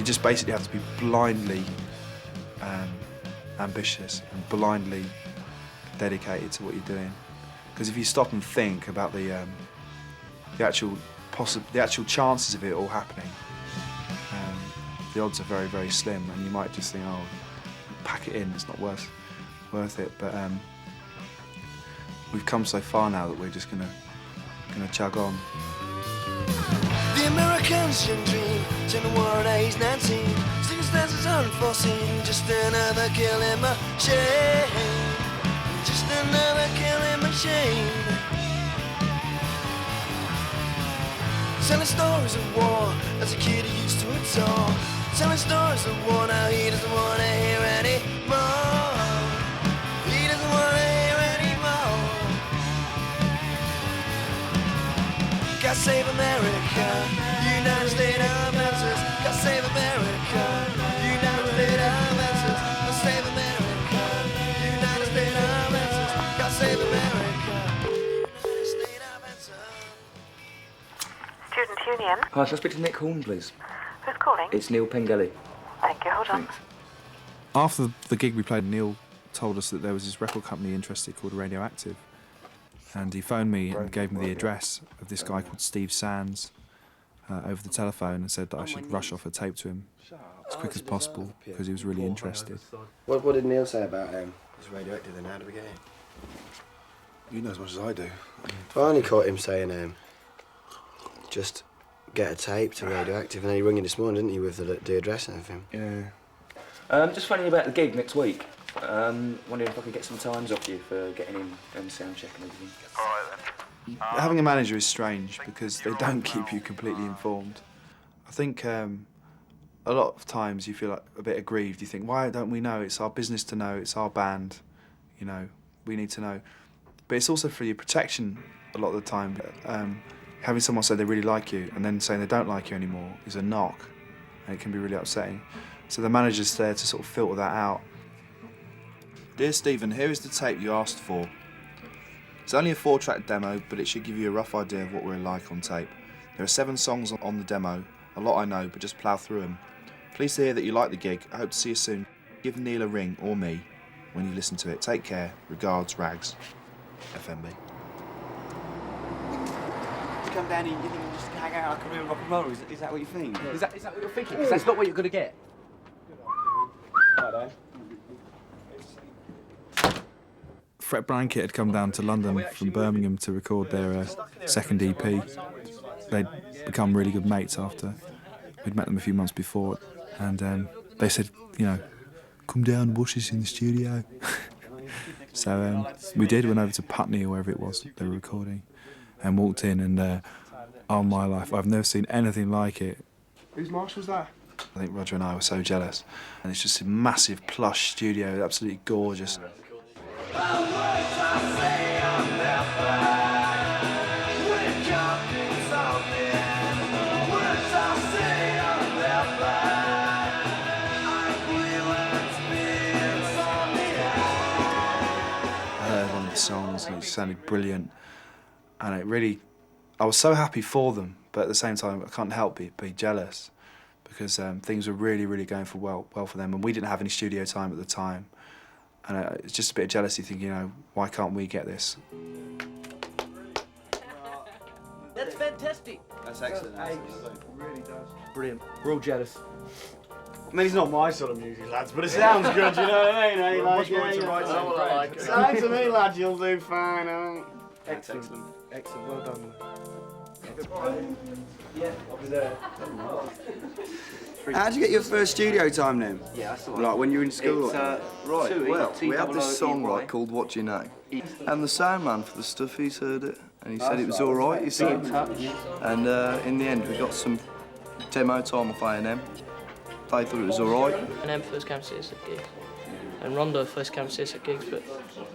just basically have to be blindly ambitious and blindly dedicated to what you're doing. Because if you stop and think about the actual chances of it all happening, the odds are very, very slim, and you might just think, oh, pack it in, it's not worth it. But we've come so far now that we're just gonna chug on. The American's young dream, turn the war at age 19. Circumstances unforeseen, just another killing machine. Just another killing machine. Telling stories of war, as a kid he used to adore. Telling stories of war, now he doesn't want to hear anymore. He doesn't want to hear anymore. God save America, United States of America. God save America, United States of America. God save America, United States of America. God save America, United States of America. Student Union. Hi, shall I speak to Nick Horn, please? Who's calling? It's Neil Pengelly. Thank you, hold on. Thanks. After the gig we played, Neil told us that there was this record company interested called Radioactive, and he phoned me and gave me the address of this guy called Steve Sands over the telephone and said that I should rush off a tape to him as quick as possible because he was really interested. What did Neil say about him? It's Radioactive, then how do we get him? You know as much as I do. I only caught him saying, just get a tape to Radioactive, and then he rang in this morning, didn't he, with the address and everything? Yeah. Just phoning about the gig next week. Wondering if I could get some times off you for getting in and sound check and everything. All right then. Having a manager is strange because they don't keep you completely informed. I think a lot of times you feel like a bit aggrieved. You think, why don't we know? It's our business to know. It's our band. You know, we need to know. But it's also for your protection a lot of the time. Having someone say they really like you and then saying they don't like you anymore is a knock, and it can be really upsetting. So the manager's there to sort of filter that out. Dear Stephen, here is the tape you asked for. It's only a 4-track demo, but it should give you a rough idea of what we're like on tape. There are 7 songs on the demo, a lot I know, but just plough through them. Pleased to hear that you like the gig. I hope to see you soon. Give Neil a ring, or me, when you listen to it. Take care. Regards, Rags. FMB. You come down here and you think you just hang out like a real rock and roller. Is that what you think? Is that what you're thinking? Because that's not what you're going to get. Fret Blanket had come down to London from Birmingham to record their second EP. They'd become really good mates after we'd met them a few months before, and they said, you know, come down and watch us in the studio. So we did, went over to Putney or wherever it was they were recording, and walked in, and oh my life, I've never seen anything like it. Whose marsh was that? I think Roger and I were so jealous, and it's just a massive plush studio, absolutely gorgeous. Songs, and it sounded brilliant, and it really, I was so happy for them, but at the same time I can't help but be jealous because things were really going for well for them, and we didn't have any studio time at the time, and it's just a bit of jealousy thinking, you know, why can't we get this? That's fantastic. That's excellent. It really does. Brilliant. We're all jealous. I mean, it's not my sort of music, lads, but it sounds good, you know what I mean? Eh? Like, sounds to me, lads, you'll do fine, eh? Excellent. Excellent, well done. Yeah, over there. How did you get your first studio time then? Yeah, that's the one. Like when you were in school? It's, Right, well, we had this song T-O-O-E-Y. right called What Do You Know? And the sound man for the stuff, he's heard it, and he said it was alright, you see. And in the end, we got some demo time off A&M. They thought it was alright. A&M first came to see us at gigs. And Rondo first came to see us at gigs, but...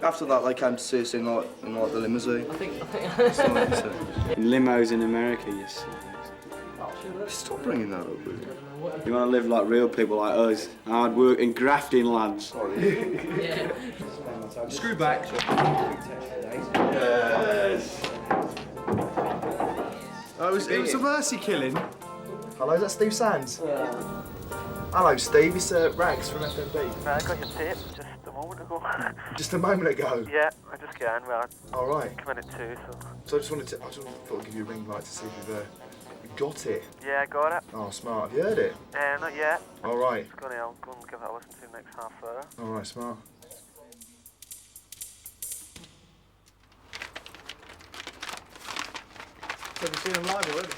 After that, they came to see us in the limousine. I think... In limos in America, yes. Stop bringing that up, will you? You want to live like real people like us. Hard work and grafting lads. Yeah. Screw back. Yes. It was a mercy killing. Hello, is that Steve Sands? Hello, Steve. It's Rags from FMB. I got your tape just a moment ago. Just a moment ago. Yeah, I just got in. Well, All right. come in at 2, so. So I just thought I'd give you a ring, like, to see if you've got it. Yeah, I got it. Oh, smart. Have you heard it? Not yet. All right. I'll go and give that a listen to next half hour. All right, smart. Have you seen them live already?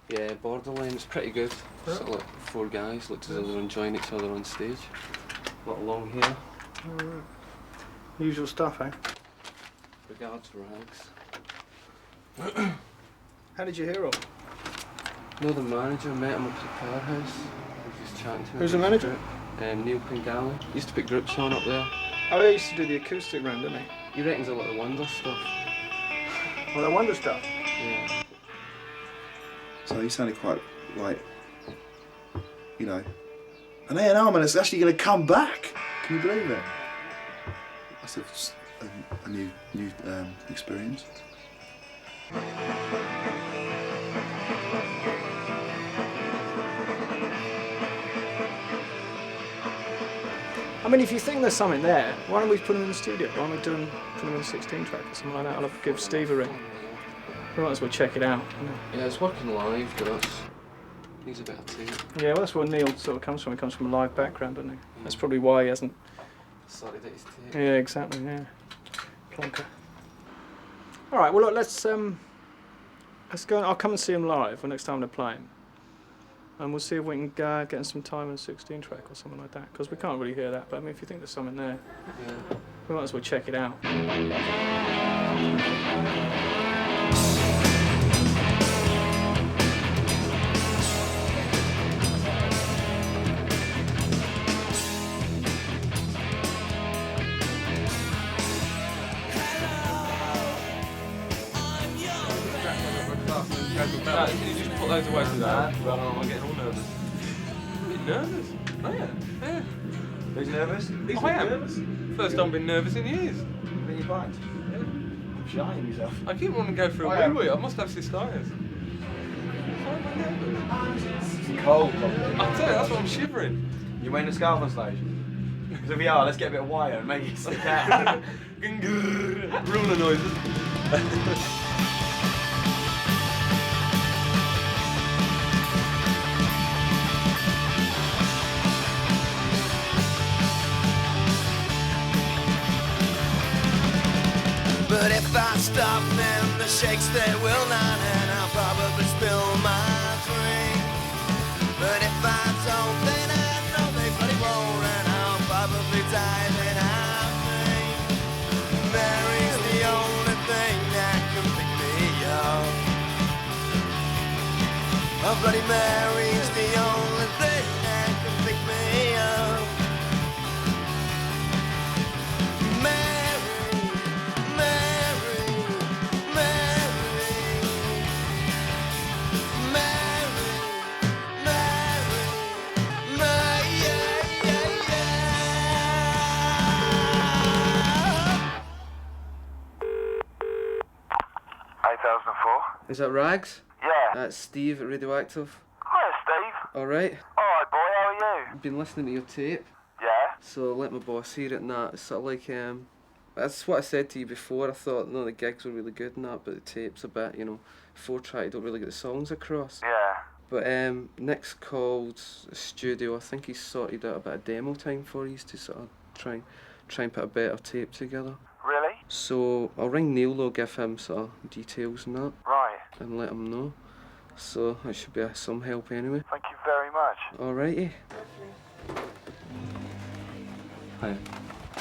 Yeah, Borderline, it's pretty good. Yeah. Sort of like 4 guys, looked as though they were enjoying each other on stage. A lot of long hair. Alright. Usual stuff, eh? Regards, Rags. How did you hear him? No, the manager, met him up at the powerhouse. I was just chatting to him. Who's the manager? Neil Pingali. Used to put groups on up there. Oh, he used to do the acoustic round, didn't he? He reckons a lot of Wonder stuff. Well, that Wonder stuff? Yeah. So he sounded quite, like, you know, an A&R man is actually going to come back. Can you believe it? That's a new experience. I mean, if you think there's something there, why don't we put him in the studio? Why don't we put him in a 16 track or something like that? I'll give Steve a ring. We might as well check it out. Yeah, it's working live, but that's... He's a better team. Yeah, well, that's where Neil sort of comes from. He comes from a live background, doesn't he? That's probably why he hasn't... Sorted at his tape. Yeah, exactly, yeah. Plonker. All right, well, look, let's go. I'll come and see him live the next time they're playing. And we'll see if we can get in some time in a 16 track or something like that, because we can't really hear that. But I mean, if you think there's something there, we might as well check it out. Can you just put those away from that? I'm getting all nervous. A bit nervous? Oh yeah. Who's nervous? I am. Nervous. First time I've been nervous in years. Then you find. Yeah. Shitting yourself. I keep wanting to go for a wee-wee. I must have cystitis. Why am I nervous? It's cold, probably. I'll tell you, that's why I'm shivering. You wearing a scarf on stage? Because if we are, let's get a bit of wire and make it stick out. Ruler noises. But if I stop then the shakes they will not, and I'll probably spill my drink. But if I don't then I know they bloody won't, and I'll probably die then I think Mary's the only thing that can pick me up. Oh, bloody Mary's the only thing that can pick me up. Is that Rags? Yeah. That's Steve at Radioactive. Hiya, Steve. Alright. Alright, boy, how are you? I've been listening to your tape. Yeah? So let my boss hear it and that. It's sort of like, that's what I said to you before. I thought, no, the gigs were really good and that, but the tape's a bit, you know, 4-track, you don't really get the songs across. Yeah. But Nick's called the studio. I think he's sorted out a bit of demo time for you to sort of try and put a better tape together. Really? So I'll ring Neil though, give him sort of details and that. Right. And let him know. So that should be some help anyway. Thank you very much. Alrighty. Hi.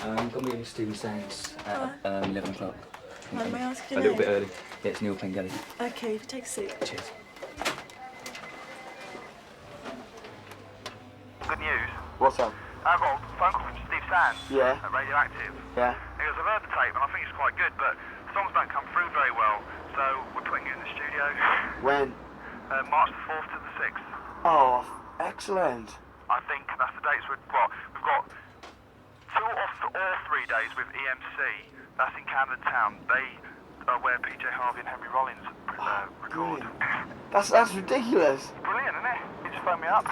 Got me in Stevie Sands at 11 o'clock. May I ask A your little name? bit early. Yeah, it's Neil Pingali. Okay, if you take a seat. Cheers. Good news. What's up? I've got a phone call from Steve Sands Yeah. at Radioactive. Yeah. He goes, I've heard the tape and I think it's quite good, but the songs don't come through very well, so we're putting you in the studio. When? March the 4th to the 6th. Oh, excellent. I think that's the dates we've got 2 or 3 days with EMC. That's in Camden Town. They are where PJ Harvey and Henry Rollins record. That's ridiculous. Brilliant, isn't it? He just phoned me up.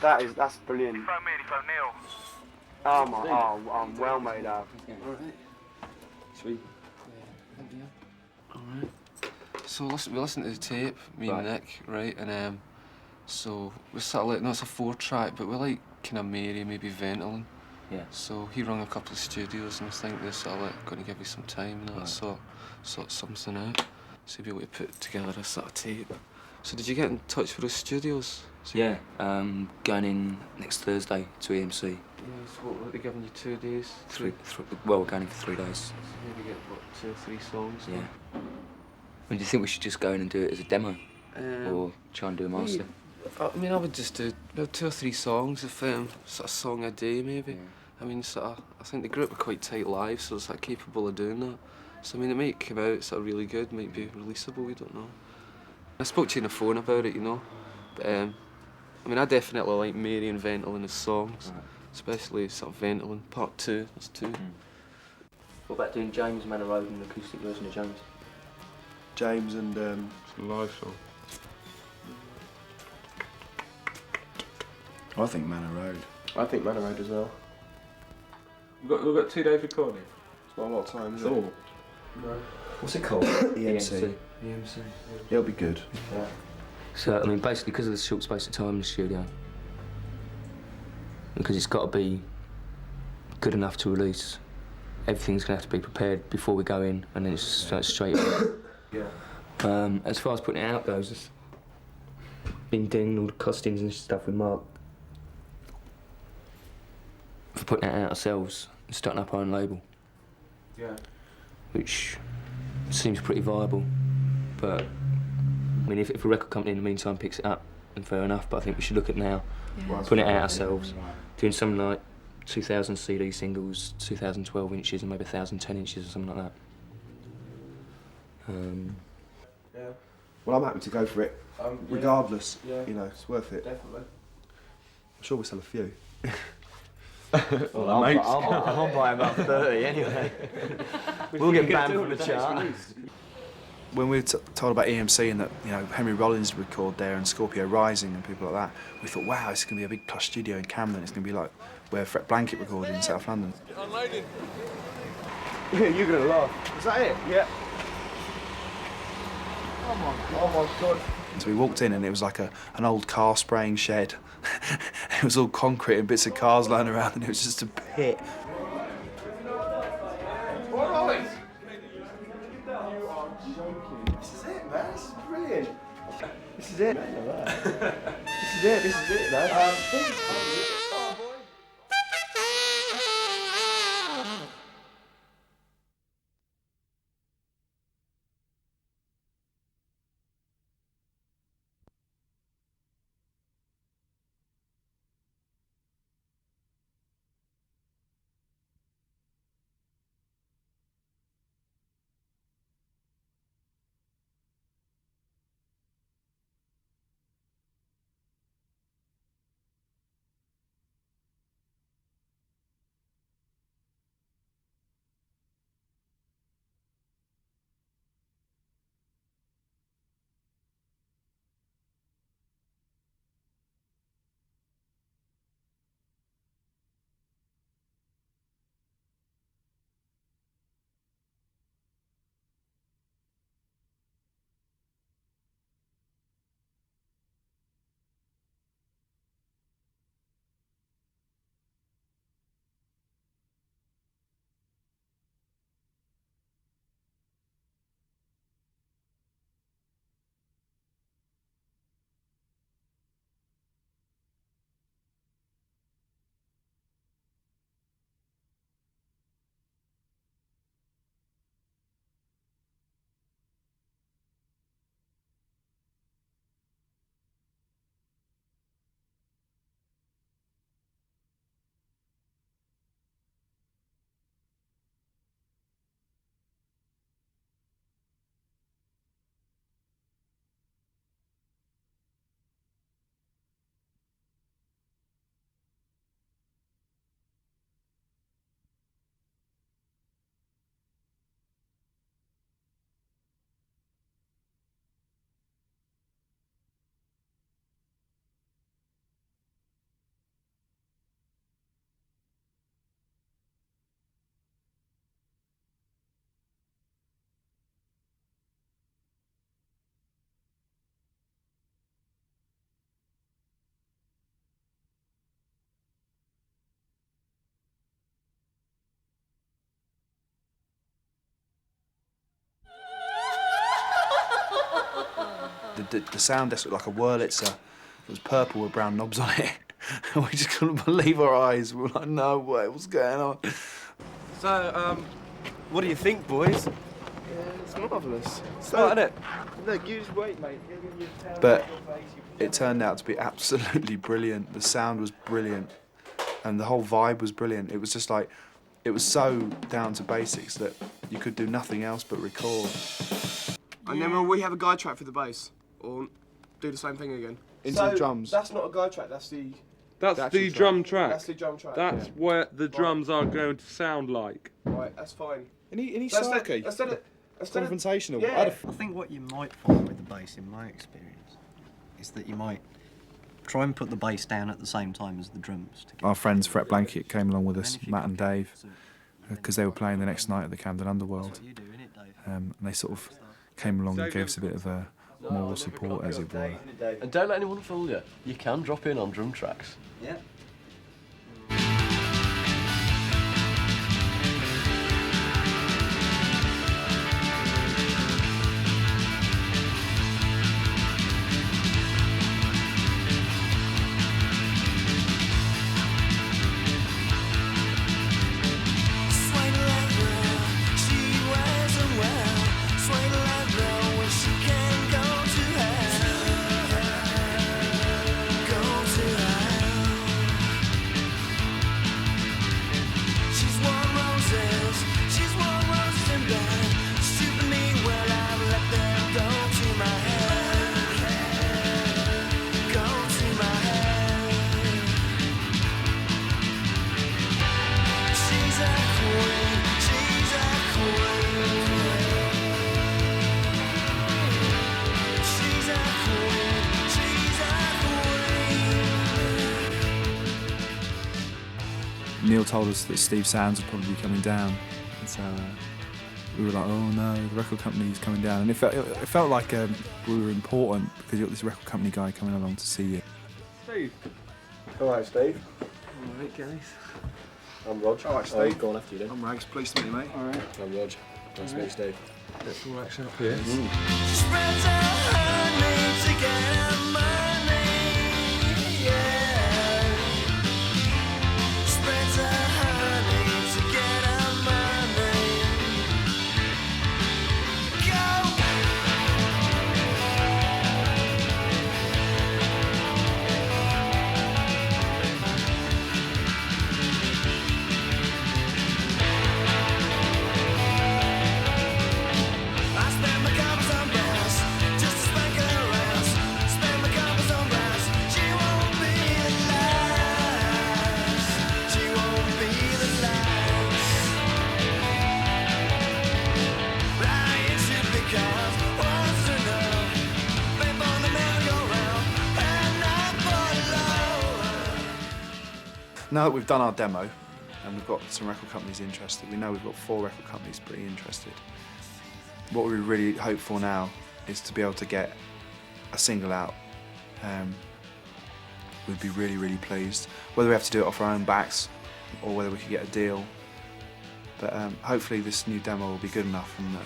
That's brilliant. He phoned me and he phoned Neil. I'm well made out. Alright. Sweet. Alright. So we listened to the tape, me and Nick, right? And so we sort of like, no, it's a 4-track, but we like kind of Mary, maybe Ventolin. Yeah. So he rung a couple of studios and I think they're sort of like going to give you some time and that sort something out. So you'll be able to put together a sort of tape. So did you get in touch with those studios? So Yeah, going in next Thursday to EMC. Yeah, so what, were they giving you 2 days? Well, we're going in for 3 days. So maybe get, what, 2 or 3 songs? Yeah. Do you think we should just go in and do it as a demo? Or try and do a master? I mean, I would just do about 2 or 3 songs, if sort of song a day, maybe. I mean, sort of, I think the group are quite tight live, so it's like capable of doing that. So I mean, it might come out sort of really good, might be releasable, we don't know. I spoke to you on the phone about it, you know. But I mean, I definitely like Mary and Ventolin as songs, especially sort of Ventolin Part 2. That's 2. What about doing James Manor Road and an acoustic version of James? James and It's a live song. I think Manor Road. I think Manor Road as well. We've got 2 days recording. It's not a lot of time, is it? Oh. No. What's it called? EMC. EMC. It'll be good. Yeah. So, I mean, basically, because of the short space of time in the studio, because it's got to be good enough to release, everything's going to have to be prepared before we go in, and then it's straight in. Yeah. As far as putting it out goes, it's been doing all the costings and stuff with Mark for putting it out ourselves and starting up our own label. Yeah. Which seems pretty viable, but I mean, if a record company in the meantime picks it up, then fair enough, but I think we should look at now, putting it out ourselves, doing something like 2,000 CD singles, 2,000 12 inches and maybe 1,000 10 inches or something like that. Yeah. Well, I'm happy to go for it, regardless. Yeah. You know, it's worth it. Definitely. I'm sure we'll sell a few. Well, I'll buy about 30 anyway. We'll get banned from the chart. When we were told about EMC and that, you know, Henry Rollins would record there and Scorpio Rising and people like that, we thought, wow, it's going to be a big plush studio in Camden. It's going to be like where Fret Blanket recorded in South London. Unloading. You're gonna laugh. Is that it? Yeah. Oh my god. So we walked in and it was like an old car spraying shed. It was all concrete and bits of cars lying around and it was just a pit. Alright. This is it, man. This is brilliant. This is it. This is it, man. the sound desk looked like a Wurlitzer. It was purple with brown knobs on it. And we just couldn't believe our eyes. We were like, no way, what's going on? So, what do you think, boys? Yeah, it's marvellous. Smart, isn't it? Look, you just wait, mate. But it turned out to be absolutely brilliant. The sound was brilliant. And the whole vibe was brilliant. It was just like, it was so down to basics that you could do nothing else but record. And then will we have a guide track for the bass? Or do the same thing again? Into the drums. That's not a guide track, that's the... That's the drum track. That's the drum track. That's what the drums are going to sound like. Right, that's fine. Any That's sarky? Confrontational. Yeah. I think what you might find with the bass, in my experience, is that you might try and put the bass down at the same time as the drums. Our friends Fret Blanket came along with us, Matt and Dave, because they were playing the next night at the Camden Underworld. And they sort of came along and gave us a bit of a moral support, as it were. And don't let anyone fool you. You can drop in on drum tracks. Yeah. Neil told us that Steve Sands would probably be coming down, and so we were like, oh no, the record company's coming down. And it felt like we were important because you got this record company guy coming along to see you. Steve. Alright, Steve. Alright, guys. I'm Rog. Alright, Steve. Go on after you then. I'm Rags, pleased to meet you, mate. Alright. I'm Rog. Nice to meet you, Steve. Let's all action up here. Spreads her honey to get her money, yeah. Spreads her honey to get her money. I spend my coppers on brass, just to spank her ass. Spend my coppers on brass, she won't be the last. She won't be the last. But I ain't shit because once enough. Babe on the merry-go-round, and not for love. Now that we've done our demo and we've got some record companies interested, we know we've got 4 record companies pretty interested. What we really hope for now is to be able to get a single out. We'd be really, really pleased. Whether we have to do it off our own backs or whether we could get a deal. But hopefully this new demo will be good enough, and that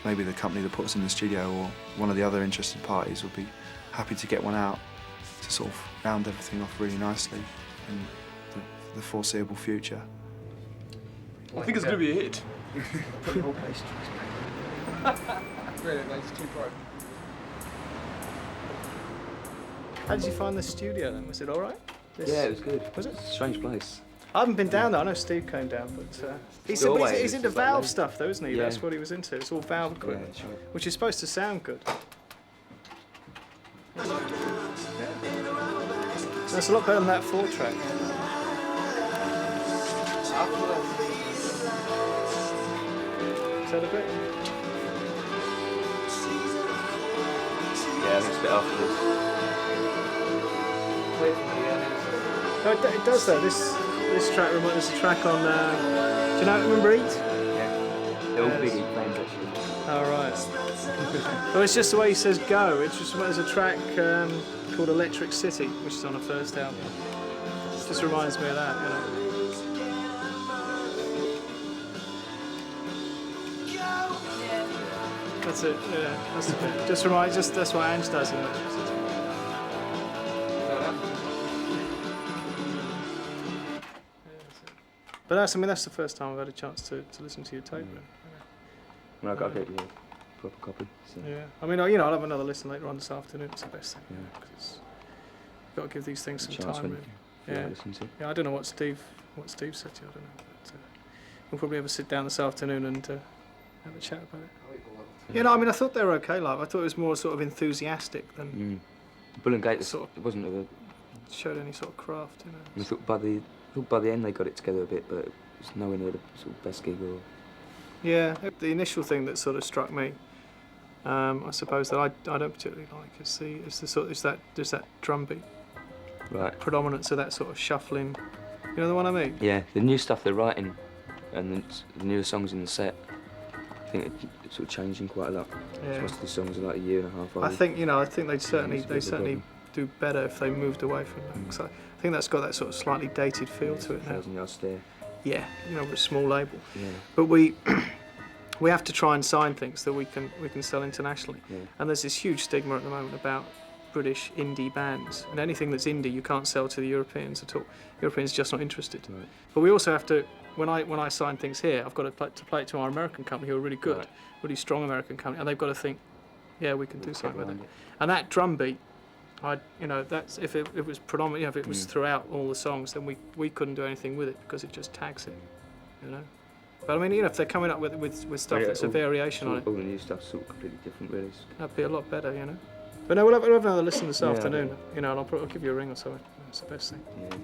maybe the company that put us in the studio or one of the other interested parties will be happy to get one out to sort of round everything off really nicely in the foreseeable future. I think it's going to be a hit. Brilliant, mate. It's too bright. How did you find the studio then? Was it all right? Yeah, it was good. Was it? Strange place. I haven't been down there. I know Steve came down, but he's into valve stuff, though, isn't he? Yeah. That's what he was into. It's all valve equipment, sure. which is supposed to sound good. Yeah. That's a lot better than that 4-track. Is that a bit? Yeah, I think it's a bit afterwards. No, it does though. This track reminds us of a track on. Do you know? Remember Eat? Yeah. They're all big names actually. Oh right. Well, it's just the way he says "go." It's just there's a track called "Electric City," which is on the first album. It just reminds me of that, you know. That's it. Yeah, that's the bit. That's what Ange does in Electric City. But that's the first time I've had a chance to listen to your tape. Well, I've got to get you a proper copy. So. Yeah, I mean, I'll have another listen later on this afternoon. It's the best thing. Yeah. Because you've got to give these things some Chance time. when Really. Yeah. Listen to. Yeah, I don't know what Steve said to you. I don't know. But, we'll probably have a sit down this afternoon and have a chat about it. Yeah, no, I mean, I thought they were okay live. I thought it was more sort of enthusiastic than Bull and Gate. sort It wasn't a. Showed any sort of craft, you know. I thought by the end they got it together a bit, but it was nowhere near the sort of best gig or. Yeah, the initial thing that sort of struck me, I suppose that I don't particularly like is that drum beat. Right. Predominance of that sort of shuffling. You know the one I mean? Yeah, the new stuff they're writing, and the newer songs in the set. I think it's sort of changing quite a lot. Yeah. Most of the songs are like a year and a half old. I think they'd certainly do better if they moved away from that. 'Cause I think that's got that sort of slightly dated feel to it now. 1,000-yard stare. Yeah, we're a small label. Yeah. But we have to try and sign things that we can sell internationally. Yeah. And there's this huge stigma at the moment about British indie bands, and anything that's indie you can't sell to the Europeans at all. Europeans are just not interested. Right. But we also have to, when I sign things here, I've got to play it to our American company who are really good, Right. really strong American company, and they've got to think, yeah, we can do something with it. And that drum beat, that's if it was predominant, if it was throughout all the songs, then we couldn't do anything with it because it just tags it, But I mean, if they're coming up with stuff that's a variation on it, all the new stuff's sort of completely different, really. that'd be a lot better, But no, we'll have another listen this afternoon, and I'll give you a ring or something. That's the best thing. Yeah.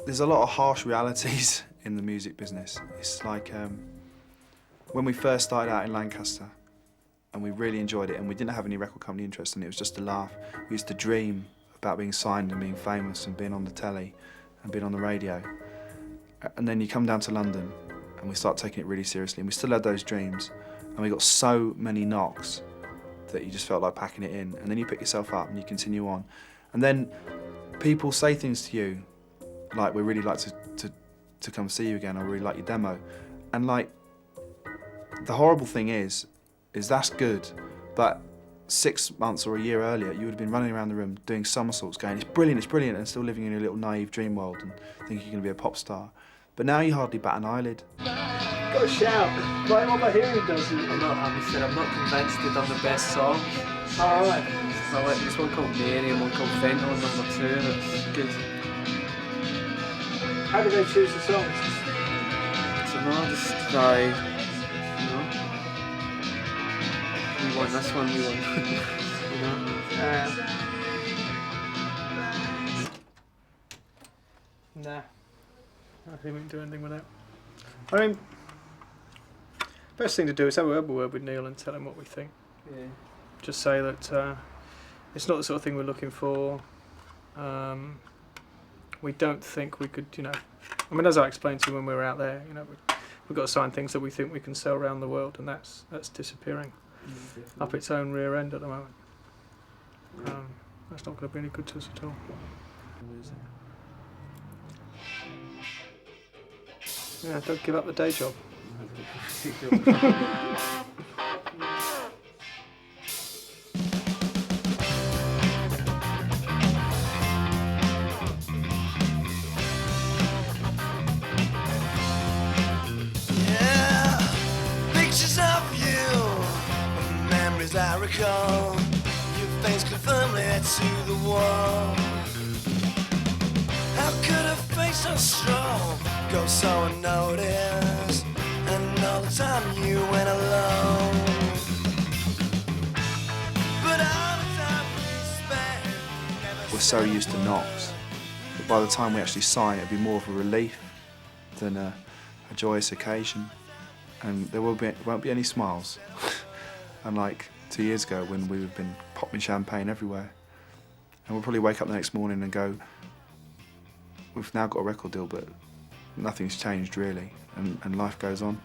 There's a lot of harsh realities in the music business. It's like when we first started out in Lancaster, and we really enjoyed it, and we didn't have any record company interest, and it was just a laugh. We used to dream about being signed and being famous and being on the telly and being on the radio. And then you come down to London, and we start taking it really seriously, and we still had those dreams, and we got so many knocks that you just felt like packing it in. And then you pick yourself up and you continue on. And then people say things to you, like, we'd really like to come see you again, or we really like your demo. And like, the horrible thing is that's good, but 6 months or a year earlier, you would have been running around the room doing somersaults going, it's brilliant, and still living in a little naive dream world and thinking you're going to be a pop star. But now you hardly bat an eyelid. Got to shout. Like what my hearing does. I'm not convinced they've done the best songs. Alright. So like, there's one called Mary and one called Fentanyl and number 2, and it's good. How do they choose the songs? So no, just try, we want this one, we want, Nah. I don't think we can do anything with that. I mean, best thing to do is have a word with Neil and tell him what we think. Yeah. Just say that it's not the sort of thing we're looking for. We don't think we could, I mean, as I explained to you when we were out there, we've got to sign things that we think we can sell around the world, and that's disappearing up its own rear end at the moment. That's not going to be any good to us at all. Yeah, don't give up the day job. Yeah, pictures of you, memories I recall. Your face confirmed it to the wall. How could a face so strong go so unnoticed? And all the time you went alone. But all the time we spent, We're so used to knocks that by the time we actually sign, it'll be more of a relief than a joyous occasion, and there won't be any smiles. Unlike 2 years ago when we've been popping champagne everywhere, and we'll probably wake up the next morning and go, we've now got a record deal, but nothing's changed really, and life goes on.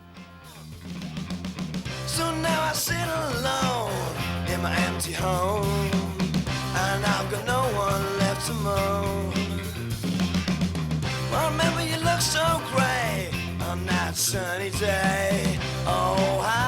so now I sit alone in my empty home, and I've got no one left to moan. Well, remember you look so great on that that sunny day. Oh,